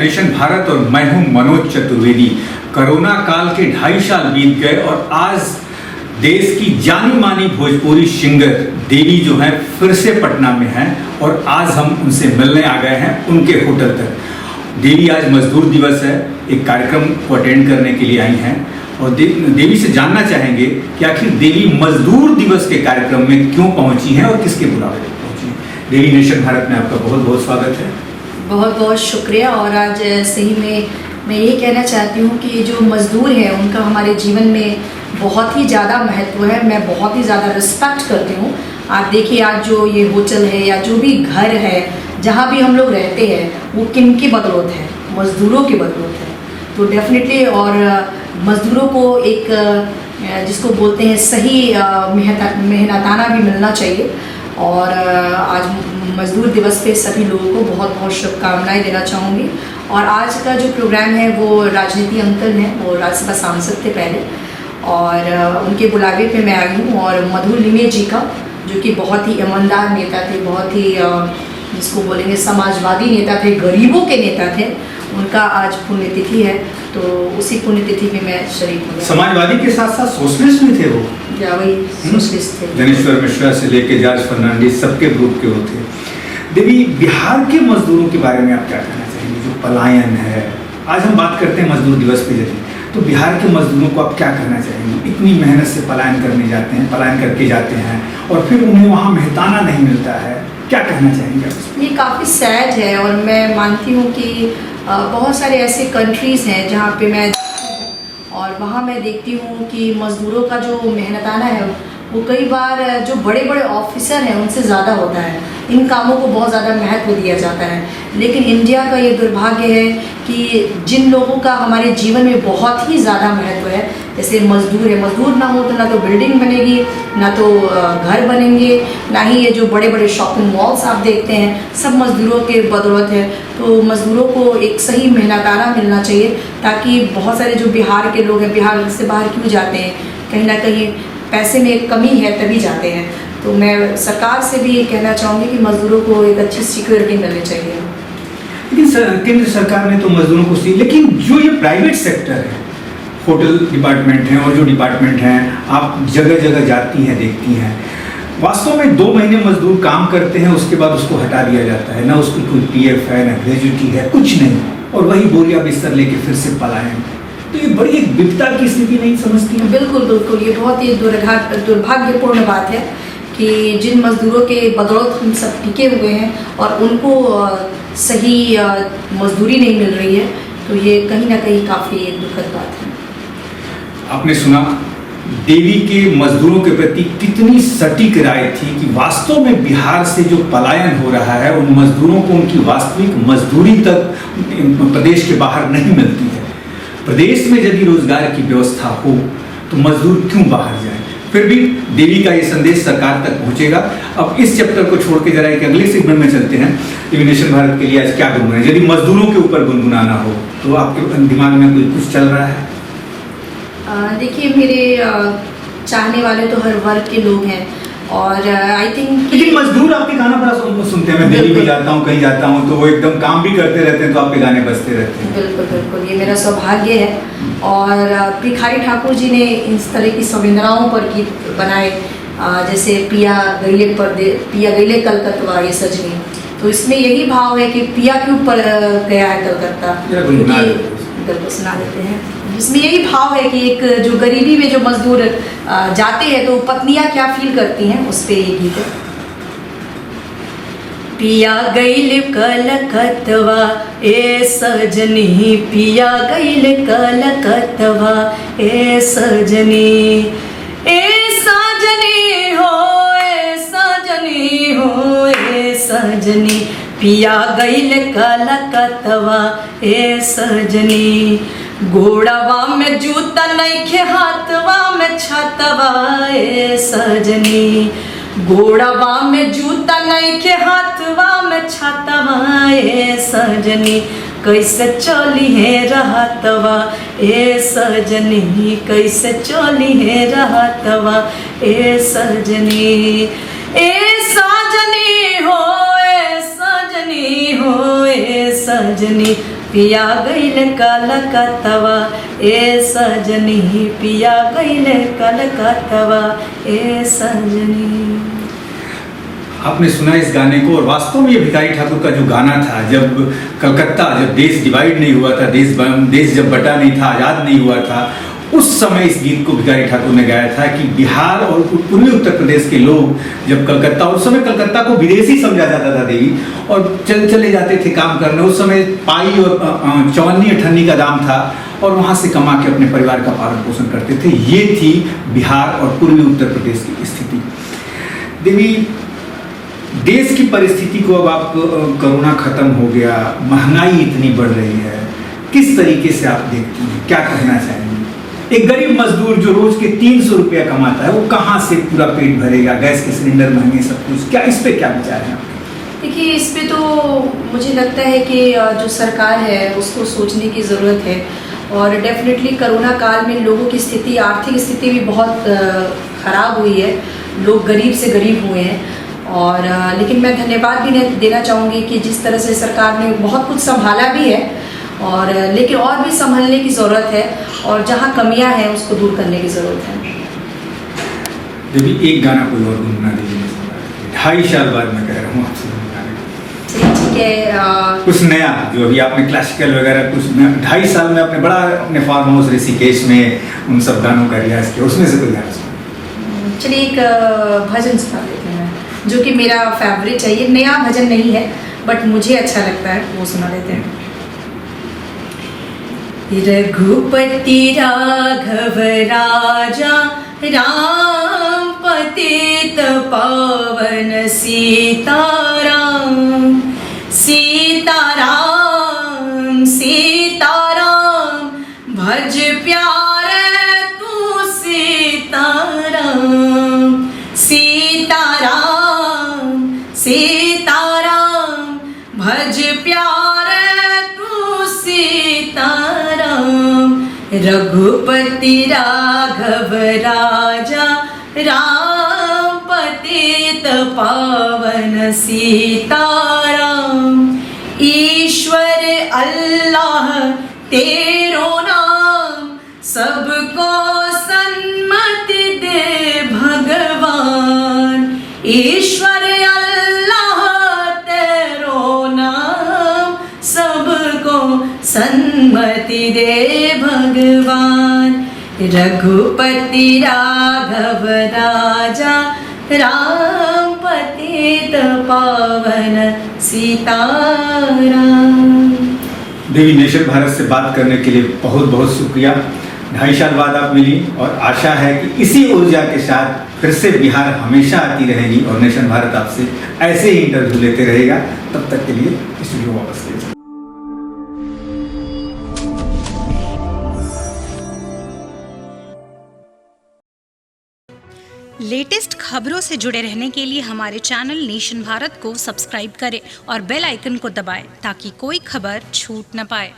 Nation Bharat और मैं हूं मनोज चतुर्वेदी। कोरोना काल के 2.5 साल बीत गए और आज देश की जानी मानी भोजपुरी सिंगर देवी जो है फिर से पटना में हैं और आज हम उनसे मिलने आ गए हैं उनके होटल तक। देवी आज मजदूर दिवस है, एक कार्यक्रम को अटेंड करने के लिए आई हैं और देवी से जानना चाहेंगे कि आखिर देवी मजदूर दिवस के कार्यक्रम में क्यों पहुंची हैं और किसके बुलावे पर पहुंची हैं। देवी नेशन भारत में आपका बहुत बहुत स्वागत है। बहुत बहुत शुक्रिया। और आज सही में मैं ये कहना चाहती हूँ कि जो मज़दूर हैं उनका हमारे जीवन में बहुत ही ज़्यादा महत्व है। मैं बहुत ही ज़्यादा रिस्पेक्ट करती हूँ। आप देखिए आज जो ये होटल है या जो भी घर है जहाँ भी हम लोग रहते हैं वो किन की बदौलत है, मज़दूरों की बदौलत है। तो डेफिनेटली और मज़दूरों को एक जिसको बोलते हैं सही मेहनताना भी मिलना चाहिए। और आज मज़दूर दिवस पे सभी लोगों को बहुत बहुत शुभकामनाएं देना चाहूँगी। और आज का जो प्रोग्राम है वो राजनीति अंकल हैं, वो राज्यसभा सांसद थे पहले, और उनके बुलावे पे मैं आई हूँ। और मधु लिमे जी का जो कि बहुत ही ईमानदार नेता थे, बहुत ही जिसको बोलेंगे समाजवादी नेता थे, गरीबों के नेता थे, उनका आज पुण्यतिथि है। तो उसी पुण्यतिथि में मैं शरीक हूँ। समाजवादी के साथ साथ सोशलिस्ट भी थे वो, या वही सोशलिस्ट थे। जनेश्वर मिश्रा से लेके जॉर्ज फर्नांडिस सबके ग्रुप के होते। देवी, बिहार के मजदूरों के बारे में आप क्या कहना चाहेंगे? जो पलायन है, आज हम बात करते हैं मजदूर दिवस पे जैसे, तो बिहार के मजदूरों को आप क्या कहना चाहेंगे? इतनी मेहनत से पलायन करने जाते हैं, पलायन करके जाते हैं और फिर उन्हें वहाँ मेहताना नहीं मिलता है, क्या कहना चाहेंगे आप? ये काफ़ी सैड है। और मैं मानती हूँ कि बहुत सारे ऐसे कंट्रीज़ हैं जहाँ पे मैं और वहाँ मैं देखती हूँ कि मज़दूरों का जो मेहनताना है वो कई बार जो बड़े बड़े ऑफिसर हैं उनसे ज़्यादा होता है। इन कामों को बहुत ज़्यादा महत्व दिया जाता है। लेकिन इंडिया का ये दुर्भाग्य है कि जिन लोगों का हमारे जीवन में बहुत ही ज़्यादा महत्व है, जैसे मज़दूर है, मज़दूर ना हो तो ना तो बिल्डिंग बनेगी, ना तो घर बनेंगे, ना ही ये जो बड़े बड़े शॉपिंग मॉल्स आप देखते हैं, सब मज़दूरों के बदौलत है। तो मज़दूरों को एक सही मेहनताना मिलना चाहिए, ताकि बहुत सारे जो बिहार के लोग हैं, बिहार से बाहर क्यों जाते हैं, कहीं ना कहीं पैसे में कमी है तभी जाते हैं। तो मैं सरकार से भी ये कहना चाहूँगी कि मज़दूरों को एक अच्छी सिक्योरिटी मिलनी चाहिए। लेकिन केंद्र सरकार ने तो मजदूरों को लेकिन जो ये प्राइवेट सेक्टर है, होटल डिपार्टमेंट हैं और जो डिपार्टमेंट हैं, आप जगह जगह जाती हैं, देखती हैं, वास्तव में 2 महीने मजदूर काम करते हैं, उसके बाद उसको हटा दिया जाता है, ना उसकी कोई PF है, ना ग्रेजुटी है, कुछ नहीं, और वही बोरिया बिस्तर लेके फिर से पलायन। तो ये बड़ी एक विपदा की स्थिति नहीं समझती हैं? बिल्कुल बिल्कुल, ये बहुत ही दुर्भाग्यपूर्ण बात है कि जिन मज़दूरों के बदौलत हम सब टिके हुए हैं और उनको सही मजदूरी नहीं मिल रही है, तो ये कहीं ना कहीं काफ़ी एक दुखद बात है। आपने सुना देवी के मजदूरों के प्रति कितनी सटीक राय थी कि वास्तव में बिहार से जो पलायन हो रहा है उन मजदूरों को उनकी वास्तविक मजदूरी तक प्रदेश के बाहर नहीं मिलती है। प्रदेश में यदि रोजगार की व्यवस्था हो तो मजदूर क्यों बाहर जाए? फिर भी देवी का ये संदेश सरकार तक पहुंचेगा। अब इस चैप्टर को छोड़ के जरा एक अगले सेगमेंट में चलते हैं। देवी नेशन भारत के लिए आज क्या गुनगुनाए? यदि मजदूरों के ऊपर गुनगुनाना हो तो आपके दिमाग में कोई कुछ चल रहा है? देखिए, मेरे चाहने वाले तो हर वर्ग के लोग हैं और आई थिंक लेकिन मजदूर आपके गाना बड़ा सुनते हैं। मैं दिल्ली भी जाता हूँ, कहीं जाता हूँ, तो वो एकदम काम भी करते रहते हैं तो आपके गाने बजते रहते हैं। बिल्कुल बिल्कुल, ये मेरा सौभाग्य है। और भिखारी ठाकुर जी ने इस तरह की संवेदनाओं पर गीत बनाए, जैसे पिया गईले कलकत्ता ये सजनी। तो इसमें यही भाव है कि पिया क्यों गया है कलकत्ता, बिल्कुल सुना देते हैं। इसमें यही भाव है कि एक जो गरीबी में जो मजदूर जाते हैं तो पत्नियां क्या फील करती हैं, उस पे ये गीत है। पिया गईल कलकत्ता ए सजनी, पिया गईल कलकत्ता ए सजनी, ए सजनी हो, ए सजनी हो, ए सजनी, पिया गईल कलकत्ता ए सजनी, घोड़वा में जूता नइखे, हाथवा में छतवा ए सजनी, घोड़वा में जूता नइखे, हाथवा में छतवा ए सजनी, कैसे चली है रहतवा ए सजनी, कैसे चली है रहतवा ए सजनी, ए सजनी हो, ए सजनी हो, ए सजनी, पिया गईल कलकत्तवा ए सजनी, पिया गईल कलकत्तवा ए सजनी। आपने सुना इस गाने को, और वास्तव में ये भिखारी ठाकुर का जो गाना था, जब कलकत्ता, जब देश डिवाइड नहीं हुआ था, देश जब बटा नहीं था, आज़ाद नहीं हुआ था, उस समय इस गीत को भिखारी ठाकुर ने गाया था कि बिहार और पूर्वी उत्तर प्रदेश के लोग जब कलकत्ता, उस समय कलकत्ता को विदेशी समझा जाता था देवी, और चले जाते थे काम करने। उस समय पाई और चवन्नी अठन्नी का दाम था, और वहाँ से कमा के अपने परिवार का पालन पोषण करते थे। ये थी बिहार और पूर्वी उत्तर प्रदेश की स्थिति। देवी, देश की परिस्थिति को अब आप, कोरोना खत्म हो गया, महंगाई इतनी बढ़ रही है, किस तरीके से आप देखती हैं, क्या कहना चाहेंगे? एक गरीब मजदूर जो रोज के 300 रुपया कमाता है, वो कहाँ से पूरा पेट भरेगा? गैस के सिलेंडर महंगे, सब कुछ, क्या इस पे क्या विचार है आपके? देखिए, इस पे तो मुझे लगता है कि जो सरकार है उसको सोचने की ज़रूरत है। और डेफिनेटली कोरोना काल में लोगों की स्थिति, आर्थिक स्थिति भी बहुत ख़राब हुई है, लोग गरीब से गरीब हुए हैं। और लेकिन मैं धन्यवाद भी देना चाहूँगी कि जिस तरह से सरकार ने बहुत कुछ संभाला भी है, और लेकिन और भी संभलने की ज़रूरत है, और जहाँ कमियाँ हैं उसको दूर करने की ज़रूरत है। देवी, एक गाना कोई और गुनगुना दीजिए। 2.5 साल बाद मैं कह रहा हूँ आपसे, ठीक है। कुछ नया, जो अभी आपने क्लासिकल वगैरह कुछ 2.5 साल में आपने बड़ा अपने फार्म हाउस ऋषिकेश में उन सब गानों का रियाज किया, उसमें से कोई गाना सुना? चलिए, एक भजन सुना देते हैं जो कि मेरा फेवरेट है। ये नया भजन नहीं है, बट मुझे अच्छा लगता है, वो सुना देते हैं। रघुपति राघव राजा, राम पतित पावन सीताराम, सीताराम सीताराम, भज प्यारे तू सीताराम, सीताराम सीताराम, भज प्यारे तू सीताराम। रघुपति राघव राजा, राम पतित पावन सीताराम, ईश्वर अल्लाह तेरो नाम, सबको सन्मति दे भगवान, ईश्वर अल्लाह तेरो नाम, सबको सन्मति दे भगवान। रघुपति राघव राजा, राम पतित पावन सीताराम। देवी, नेशन भारत से बात करने के लिए बहुत बहुत शुक्रिया। 2.5 साल बाद आप मिली, और आशा है कि इसी ऊर्जा के साथ फिर से बिहार हमेशा आती रहेगी, और नेशन भारत आपसे ऐसे ही इंटरव्यू लेते रहेगा। तब तक के लिए स्टूडियो वापस ले जाए। लेटेस्ट खबरों से जुड़े रहने के लिए हमारे चैनल नेशन भारत को सब्सक्राइब करें और बेल आइकन को दबाएं ताकि कोई खबर छूट न पाए।